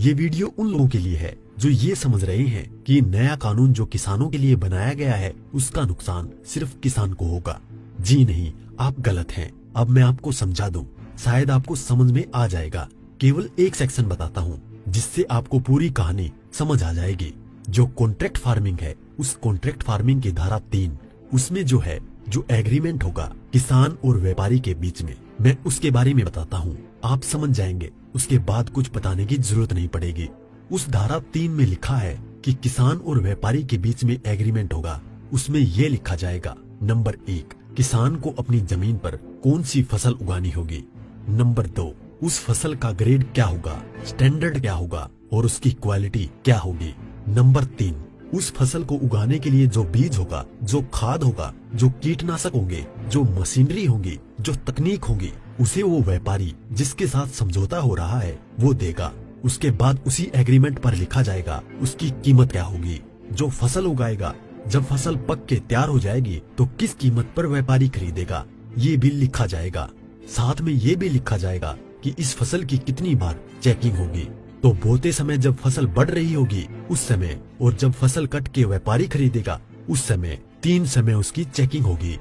ये वीडियो उन लोगों के लिए है जो ये समझ रहे हैं कि नया कानून जो किसानों के लिए बनाया गया है उसका नुकसान सिर्फ किसान को होगा। जी नहीं, आप गलत हैं। अब मैं आपको समझा दूं, शायद आपको समझ में आ जाएगा। केवल एक सेक्शन बताता हूँ जिससे आपको पूरी कहानी समझ आ जाएगी। जो कॉन्ट्रैक्ट फार्मिंग है, उस कॉन्ट्रैक्ट फार्मिंग की धारा 3, उसमें जो एग्रीमेंट होगा किसान और व्यापारी के बीच में, मैं उसके बारे में बताता हूँ। आप समझ जाएंगे, उसके बाद कुछ बताने की जरूरत नहीं पड़ेगी। उस धारा 3 में लिखा है कि किसान और व्यापारी के बीच में एग्रीमेंट होगा। उसमें ये लिखा जाएगा, नंबर 1, किसान को अपनी जमीन पर कौन सी फसल उगानी होगी। नंबर 2, उस फसल का ग्रेड क्या होगा, स्टैंडर्ड क्या होगा और उसकी क्वालिटी क्या होगी। नंबर 3, उस फसल को उगाने के लिए जो बीज होगा, जो खाद होगा, जो कीटनाशक होंगे, जो मशीनरी होंगी, जो तकनीक होगी, उसे वो व्यापारी जिसके साथ समझौता हो रहा है वो देगा। उसके बाद उसी एग्रीमेंट पर लिखा जाएगा उसकी कीमत क्या होगी। जो फसल उगाएगा, जब फसल पक के तैयार हो जाएगी तो किस कीमत पर व्यापारी खरीदेगा, ये भी लिखा जाएगा। साथ में ये भी लिखा जाएगा कि इस फसल की कितनी बार चेकिंग होगी। तो बोते समय जब फसल बढ़ रही होगी उस समय, और जब फसल कट के व्यापारी खरीदेगा उस समय, 3 समय उसकी चेकिंग होगी।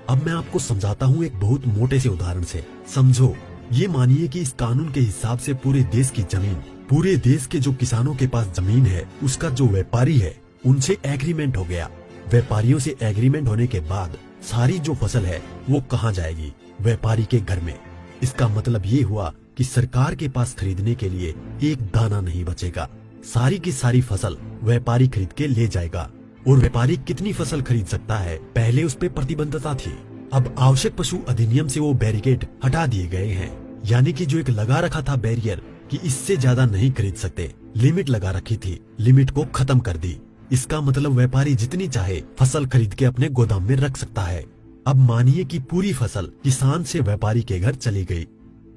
अब मैं आपको समझाता हूँ एक बहुत मोटे से उदाहरण से। समझो, ये मानिए कि इस कानून के हिसाब से पूरे देश की जमीन, पूरे देश के जो किसानों के पास जमीन है, उसका जो व्यापारी है उनसे एग्रीमेंट हो गया। व्यापारियों से एग्रीमेंट होने के बाद सारी जो फसल है वो कहाँ जाएगी, व्यापारी के घर में। इसका मतलब ये हुआ कि सरकार के पास खरीदने के लिए एक दाना नहीं बचेगा। सारी की सारी फसल व्यापारी खरीद के ले जाएगा। और व्यापारी कितनी फसल खरीद सकता है, पहले उस पे प्रतिबंधता थी। अब आवश्यक पशु अधिनियम से वो बैरिकेड हटा दिए गए हैं। यानी कि जो एक लगा रखा था बैरियर कि इससे ज्यादा नहीं खरीद सकते, लिमिट लगा रखी थी, लिमिट को खत्म कर दी। इसका मतलब व्यापारी जितनी चाहे फसल खरीद के अपने गोदाम में रख सकता है। अब मानिए कि पूरी फसल किसान से व्यापारी के घर चली गई,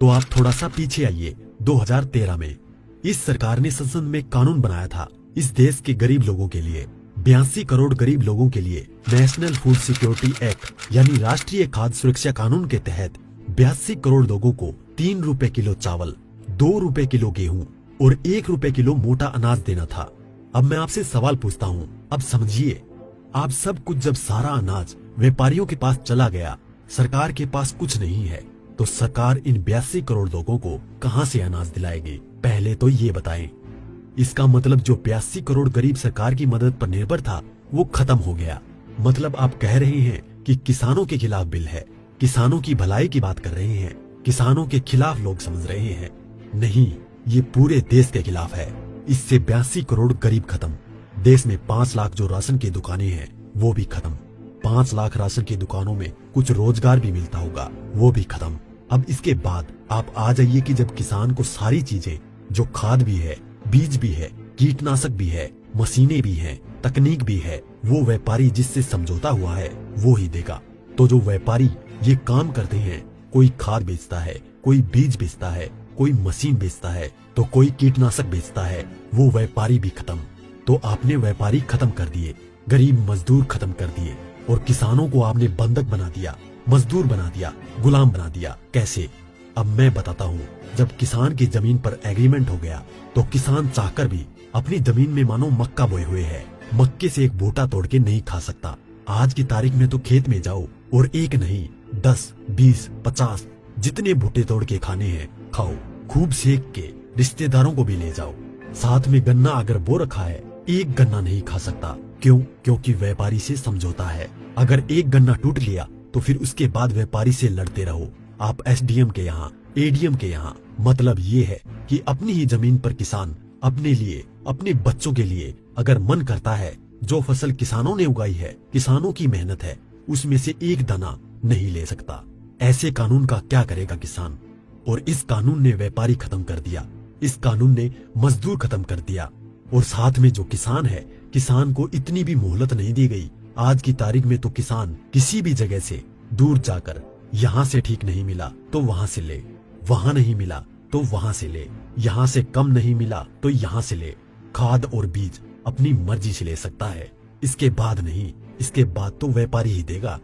तो आप थोड़ा सा पीछे आइए। 2013 में इस सरकार ने संसद में कानून बनाया था इस देश के गरीब लोगों के लिए, 82 करोड़ गरीब लोगों के लिए। नेशनल फूड सिक्योरिटी एक्ट यानी राष्ट्रीय खाद्य सुरक्षा कानून के तहत 82 करोड़ लोगों को 3 रुपए किलो चावल, 2 रुपए किलो गेहूं और 1 रुपए किलो मोटा अनाज देना था। अब मैं आपसे सवाल पूछता हूँ, अब समझिए, आप सब कुछ जब सारा अनाज व्यापारियों के पास चला गया, सरकार के पास कुछ नहीं है, तो सरकार इन 82 करोड़ लोगों को कहां से अनाज दिलाएगी, पहले तो ये बताएं। इसका मतलब जो 82 करोड़ गरीब सरकार की मदद पर निर्भर था वो खत्म हो गया। मतलब आप कह रहे हैं कि किसानों के खिलाफ बिल है, किसानों की भलाई की बात कर रहे हैं, किसानों के खिलाफ लोग समझ रहे हैं। नहीं, ये पूरे देश के खिलाफ है। इससे 82 करोड़ गरीब खत्म। देश में 5 लाख जो राशन की दुकानें हैं वो भी खत्म। 5 लाख राशन की दुकानों में कुछ रोजगार भी मिलता होगा, वो भी खत्म। अब इसके बाद आप आ जाइए कि जब किसान को सारी चीजें, जो खाद भी है, बीज भी है, कीटनाशक भी है, मशीनें भी हैं, तकनीक भी है, वो व्यापारी जिससे समझौता हुआ है वो ही देगा। तो जो व्यापारी ये काम करते हैं, कोई खाद बेचता है, कोई बीज बेचता है, कोई मशीन बेचता है, तो कोई कीटनाशक बेचता है, वो व्यापारी भी खत्म। तो आपने व्यापारी खत्म कर दिए, गरीब मजदूर खत्म कर दिए, और किसानों को आपने बंधक बना दिया, मजदूर बना दिया, गुलाम बना दिया। कैसे? अब मैं बताता हूँ। जब किसान की जमीन पर एग्रीमेंट हो गया तो किसान चाहकर भी अपनी जमीन में मानो मक्का बोए हुए है, मक्के से एक बूटा तोड़ के नहीं खा सकता। आज की तारीख में तो खेत में जाओ और एक नहीं 10, 20, 50 जितने बूटे तोड़ के खाने हैं खाओ, खूब सेक के, रिश्तेदारों को भी ले जाओ। साथ में गन्ना अगर बो रखा है, एक गन्ना नहीं खा सकता। क्यों? क्योंकि व्यापारी से समझौता है। अगर एक गन्ना टूट लिया तो फिर उसके बाद व्यापारी से लड़ते रहो, आप एसडीएम के यहाँ, एडीएम के यहाँ। मतलब ये है कि अपनी ही जमीन पर किसान अपने लिए, अपने बच्चों के लिए अगर मन करता है, जो फसल किसानों ने उगाई है, किसानों की मेहनत है, उसमें से एक दाना नहीं ले सकता। ऐसे कानून का क्या करेगा किसान? और इस कानून ने व्यापारी खत्म कर दिया, इस कानून ने मजदूर खत्म कर दिया, और साथ में जो किसान है, किसान को इतनी भी मोहलत नहीं दी गई। आज की तारीख में तो किसान किसी भी जगह से दूर जाकर, यहाँ से ठीक नहीं मिला तो वहां से ले, वहां नहीं मिला तो वहां से ले, यहाँ से कम नहीं मिला तो यहाँ से ले। खाद और बीज अपनी मर्जी से ले सकता है, इसके बाद नहीं, इसके बाद तो व्यापारी ही देगा।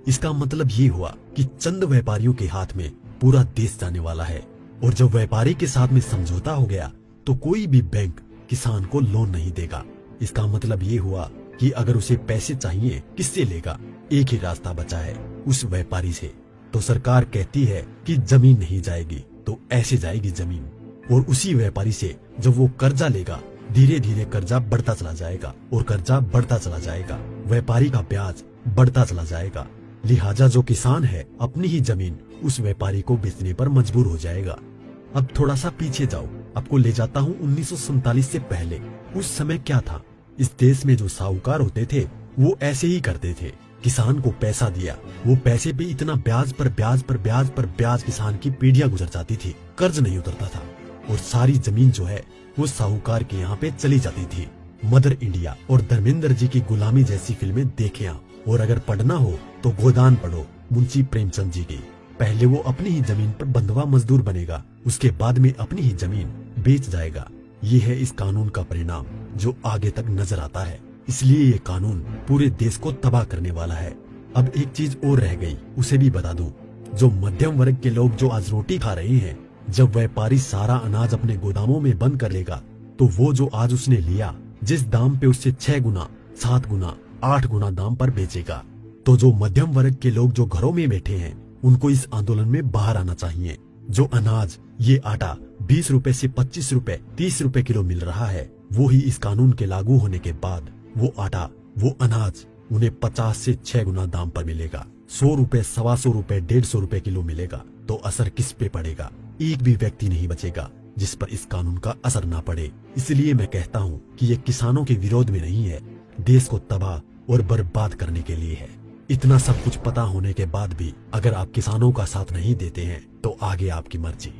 इसका मतलब ये हुआ कि चंद व्यापारियों के हाथ में पूरा देश जाने वाला है। और जब व्यापारी के साथ में समझौता हो गया तो कोई भी बैंक किसान को लोन नहीं देगा। इसका मतलब ये हुआ कि अगर उसे पैसे चाहिए किससे लेगा? एक ही रास्ता बचा है, उस व्यापारी से। तो सरकार कहती है कि जमीन नहीं जाएगी, तो ऐसे जाएगी जमीन। और उसी व्यापारी से जब वो कर्जा लेगा, धीरे धीरे कर्जा बढ़ता चला जाएगा और कर्जा बढ़ता चला जाएगा, व्यापारी का ब्याज बढ़ता चला जाएगा। लिहाजा जो किसान है अपनी ही जमीन उस व्यापारी को बेचने पर मजबूर हो जाएगा। अब थोड़ा सा पीछे जाओ, आपको ले जाता हूँ 1947 से पहले। उस समय क्या था? इस देश में जो साहूकार होते थे वो ऐसे ही करते थे। किसान को पैसा दिया, वो पैसे पे इतना ब्याज पर ब्याज पर ब्याज पर ब्याज किसान की पीढ़ियां गुजर जाती थी, कर्ज नहीं उतरता था और सारी जमीन जो है वो साहूकार के यहाँ पे चली जाती थी। मदर इंडिया और धर्मेंद्र जी की गुलामी जैसी फिल्में देखें आप। और अगर पढ़ना हो तो गोदान पढ़ो मुंशी प्रेमचंद जी की। पहले वो अपनी ही जमीन पर बंधुआ मजदूर बनेगा, उसके बाद में अपनी ही जमीन बेच जाएगा। ये है इस कानून का परिणाम जो आगे तक नजर आता है। इसलिए ये कानून पूरे देश को तबाह करने वाला है। अब एक चीज और रह गई, उसे भी बता दूं। जो मध्यम वर्ग के लोग जो आज रोटी खा रहे हैं, जब व्यापारी सारा अनाज अपने गोदामों में बंद कर लेगा तो वो जो आज उसने लिया, जिस दाम पे उससे 6 गुना 7 गुना 8 गुना दाम पर बेचेगा। तो जो मध्यम वर्ग के लोग जो घरों में बैठे हैं उनको इस आंदोलन में बाहर आना चाहिए। जो अनाज, ये आटा 20 रुपए से 25 रुपए 30 रुपए किलो मिल रहा है, वो ही इस कानून के लागू होने के बाद वो आटा, वो अनाज उन्हें 50 से 6 गुना दाम पर मिलेगा। 100 रुपए, 125 रुपए, 150 रुपए किलो मिलेगा। तो असर किस पे पड़ेगा? एक भी व्यक्ति नहीं बचेगा जिस पर इस कानून का असर ना पड़े। इसलिए मैं कहता हूँ कि ये किसानों के विरोध में नहीं है, देश को तबाह और बर्बाद करने के लिए है। इतना सब कुछ पता होने के बाद भी अगर आप किसानों का साथ नहीं देते हैं तो आगे आपकी मर्जी।